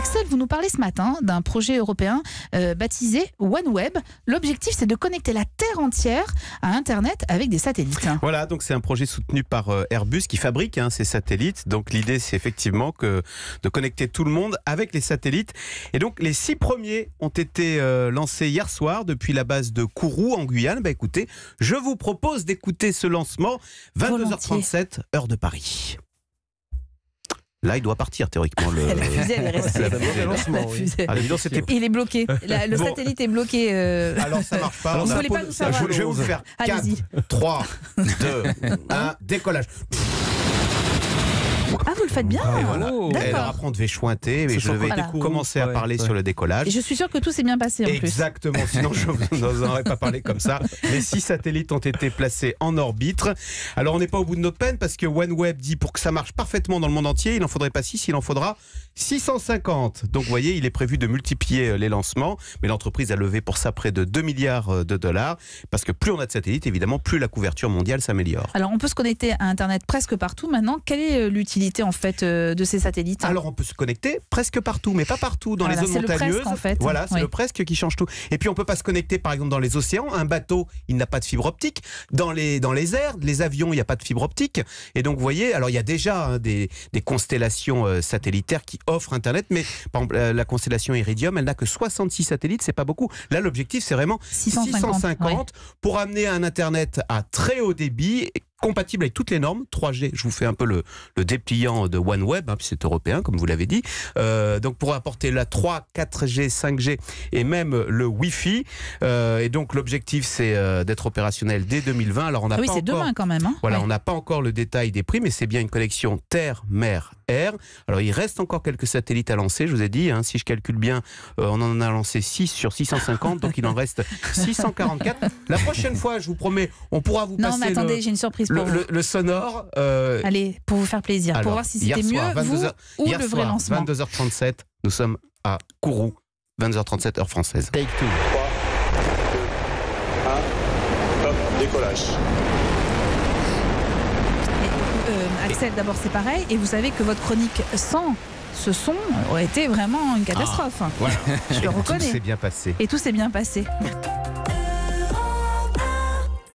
Axel, vous nous parlez ce matin d'un projet européen baptisé OneWeb. L'objectif, c'est de connecter la Terre entière à Internet avec des satellites. Voilà, donc c'est un projet soutenu par Airbus qui fabrique ces satellites. Donc l'idée, c'est effectivement de connecter tout le monde avec les satellites. Et donc les 6 premiers ont été lancés hier soir depuis la base de Kourou en Guyane. Écoutez, je vous propose d'écouter ce lancement 22h37 heure de Paris. Là, il doit partir théoriquement. La fusée, elle est restée. Il est bloqué. Le satellite est bloqué. Alors, ça marche pas. Vous ne voulez pas nous faire je vais vous faire 4, 3, 2, 1, décollage. Ah, vous le faites bien. Voilà. Et alors après, on devait chointer, mais je devais commencer à parler sur le décollage. Et je suis sûr que tout s'est bien passé en plus. Exactement, sinon je vous en aurais pas parlé comme ça. Les 6 satellites ont été placés en orbite. Alors on n'est pas au bout de notre peine parce que OneWeb dit pour que ça marche parfaitement dans le monde entier, il n'en faudrait pas 6, il en faudra 650. Donc vous voyez, il est prévu de multiplier les lancements, mais l'entreprise a levé pour ça près de 2 milliards de dollars parce que plus on a de satellites, évidemment, plus la couverture mondiale s'améliore. Alors on peut se connecter à Internet presque partout maintenant. Quelle est l'utilité en fait de ces satellites? Alors on peut se connecter presque partout, mais pas partout dans les zones montagneuses. C'est le presque en fait. Voilà, c'est le presque qui change tout. Et puis on peut pas se connecter par exemple dans les océans. Un bateau, il n'a pas de fibre optique. Dans les airs, les avions, il n'y a pas de fibre optique. Et donc vous voyez, alors il y a déjà des constellations satellitaires qui offrent Internet, mais par exemple la constellation Iridium, elle n'a que 66 satellites, c'est pas beaucoup. Là l'objectif c'est vraiment 650 pour amener un Internet à très haut débit, compatible avec toutes les normes 3G. Je vous fais un peu le dépliant de OneWeb, puis c'est européen, comme vous l'avez dit. Donc pour apporter la 3, 4G, 5G et même le Wi-Fi. Et donc l'objectif, c'est d'être opérationnel dès 2020. Alors on n'a pas c'est demain quand même. Voilà, on n'a pas encore le détail des prix, mais c'est bien une connexion terre, mer, air. Alors il reste encore quelques satellites à lancer, je vous ai dit. Si je calcule bien, on en a lancé 6 sur 650, donc il en reste 644. La prochaine fois, je vous promets, on pourra vous passer. Non, mais attendez, j'ai une surprise. Le sonore. Allez, pour vous faire plaisir, alors, pour voir si c'était mieux, vous ou le vrai lancement. 22h37, nous sommes à Kourou, 22h37 heure française. Take 2. 3, 2, 1, hop, décollage. Axel, d'abord c'est pareil, et vous savez que votre chronique sans ce son aurait été vraiment une catastrophe. Voilà. Je le reconnais. Tout s'est bien passé. Et tout s'est bien passé.